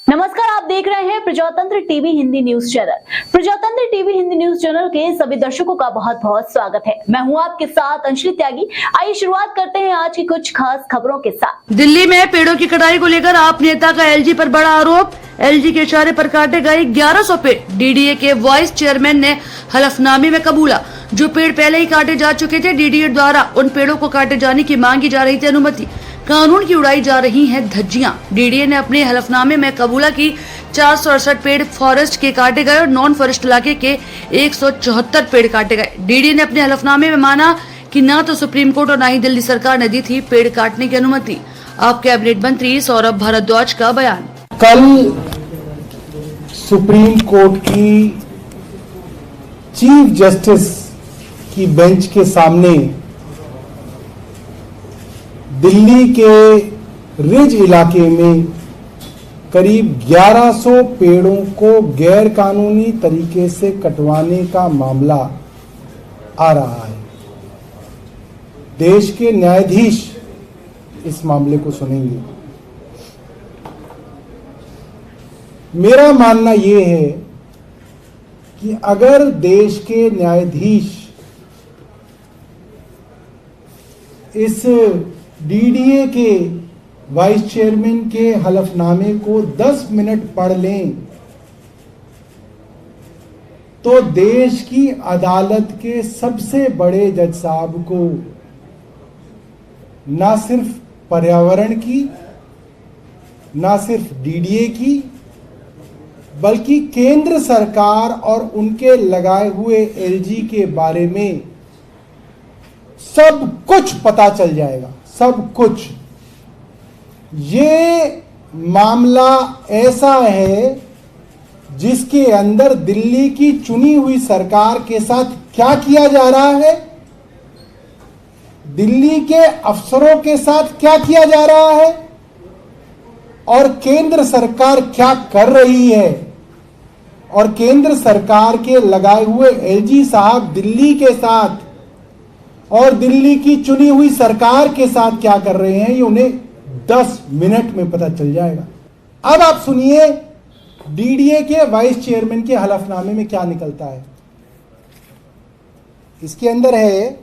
नमस्कार, आप देख रहे हैं प्रजातंत्र टीवी हिंदी न्यूज चैनल। प्रजातंत्र टीवी हिंदी न्यूज चैनल के सभी दर्शकों का बहुत बहुत स्वागत है। मैं हूं आपके साथ अंजलि त्यागी। आइए शुरुआत करते हैं आज की कुछ खास खबरों के साथ। दिल्ली में पेड़ों की कटाई को लेकर आप नेता का एलजी पर बड़ा आरोप। एलजी के इशारे पर काटे गए 1100 पेड़। डीडीए के वाइस चेयरमैन ने हलफनामे में कबूला। जो पेड़ पहले ही काटे जा चुके थे, डीडीए द्वारा उन पेड़ों को काटे जाने की मांगी जा रही थी अनुमति। कानून की उड़ाई जा रही हैं धज्जियां। डीडीए ने अपने हलफनामे में कबूला की 468 पेड़ फॉरेस्ट के काटे गए और नॉन फॉरेस्ट इलाके के 174 पेड़ काटे गए। डीडीए ने अपने हलफनामे में माना कि न तो सुप्रीम कोर्ट और न ही दिल्ली सरकार ने दी थी पेड़ काटने की अनुमति। अब कैबिनेट मंत्री सौरभ भारद्वाज का बयान। कल सुप्रीम कोर्ट की चीफ जस्टिस की बेंच के सामने दिल्ली के रिज इलाके में करीब 1100 पेड़ों को गैर कानूनी तरीके से कटवाने का मामला आ रहा है। देश के न्यायाधीश इस मामले को सुनेंगे। मेरा मानना यह है कि अगर देश के न्यायाधीश इस डीडीए के वाइस चेयरमैन के हलफनामे को 10 मिनट पढ़ लें तो देश की अदालत के सबसे बड़े जज साहब को ना सिर्फ पर्यावरण की, ना सिर्फ डीडीए की, बल्कि केंद्र सरकार और उनके लगाए हुए एलजी के बारे में सब कुछ पता चल जाएगा। सब कुछ। ये मामला ऐसा है जिसके अंदर दिल्ली की चुनी हुई सरकार के साथ क्या किया जा रहा है, दिल्ली के अफसरों के साथ क्या किया जा रहा है और केंद्र सरकार क्या कर रही है, और केंद्र सरकार के लगाए हुए एलजी साहब दिल्ली के साथ और दिल्ली की चुनी हुई सरकार के साथ क्या कर रहे हैं, ये उन्हें 10 मिनट में पता चल जाएगा। अब आप सुनिए डीडीए के वाइस चेयरमैन के हलफनामे में क्या निकलता है। इसके अंदर है,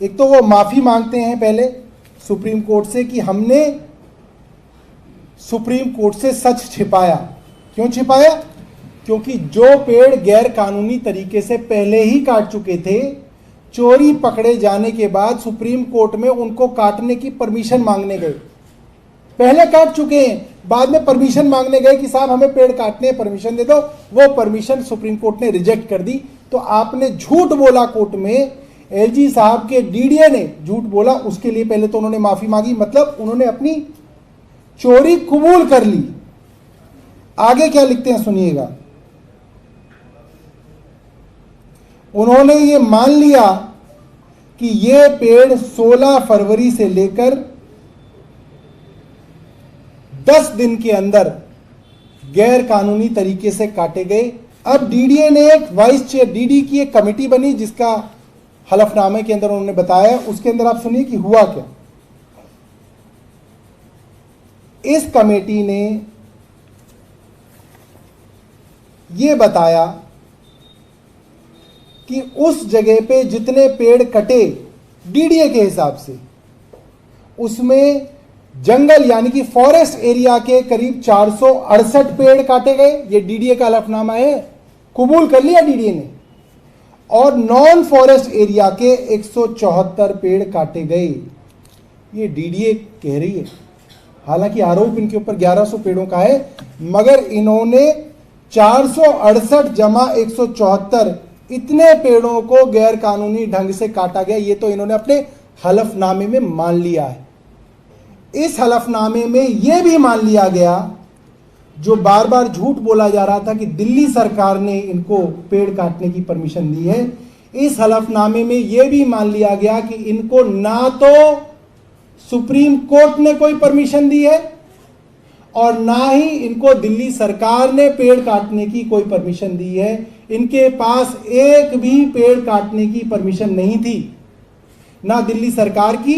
एक तो वो माफी मांगते हैं पहले सुप्रीम कोर्ट से कि हमने सुप्रीम कोर्ट से सच छिपाया। क्यों छिपाया? क्योंकि जो पेड़ गैर कानूनी तरीके से पहले ही काट चुके थे, चोरी पकड़े जाने के बाद सुप्रीम कोर्ट में उनको काटने की परमिशन मांगने गए। पहले काट चुके हैं, बाद में परमिशन मांगने गए कि साहब हमें पेड़ काटने हैं, परमिशन दे दो। वो परमिशन सुप्रीम कोर्ट ने रिजेक्ट कर दी। तो आपने झूठ बोला कोर्ट में, एलजी साहब के डीडीए ने झूठ बोला। उसके लिए पहले तो उन्होंने माफी मांगी, मतलब उन्होंने अपनी चोरी कबूल कर ली। आगे क्या लिखते हैं सुनिएगा। उन्होंने ये मान लिया कि ये पेड़ 16 फरवरी से लेकर 10 दिन के अंदर गैर कानूनी तरीके से काटे गए। अब डीडीए ने एक वाइस चेयर, डीडी की एक कमेटी बनी जिसका हलफनामे के अंदर उन्होंने बताया। उसके अंदर आप सुनिए कि हुआ क्या। इस कमेटी ने यह बताया कि उस जगह पे जितने पेड़ कटे डीडीए के हिसाब से, उसमें जंगल यानी कि फॉरेस्ट एरिया के करीब 468 पेड़ काटे गए। ये डीडीए का हलफनामा है, कबूल कर लिया डीडीए ने। और नॉन फॉरेस्ट एरिया के 174 पेड़ काटे गए। ये डीडीए कह रही है। हालांकि आरोप इनके ऊपर 1100 पेड़ों का है, मगर इन्होंने 468 जमा 174 इतने पेड़ों को गैर कानूनी ढंग से काटा गया, ये तो इन्होंने अपने हलफनामे में मान लिया है। इस हलफनामे में यह भी मान लिया गया, जो बार बार झूठ बोला जा रहा था कि दिल्ली सरकार ने इनको पेड़ काटने की परमिशन दी है, इस हलफनामे में यह भी मान लिया गया कि इनको ना तो सुप्रीम कोर्ट ने कोई परमिशन दी है और ना ही इनको दिल्ली सरकार ने पेड़ काटने की कोई परमिशन दी है। इनके पास एक भी पेड़ काटने की परमिशन नहीं थी, ना दिल्ली सरकार की,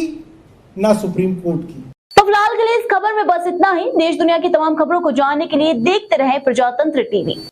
ना सुप्रीम कोर्ट की। तो फिलहाल के लिए इस खबर में बस इतना ही। देश दुनिया की तमाम खबरों को जानने के लिए देखते रहें प्रजातंत्र टीवी।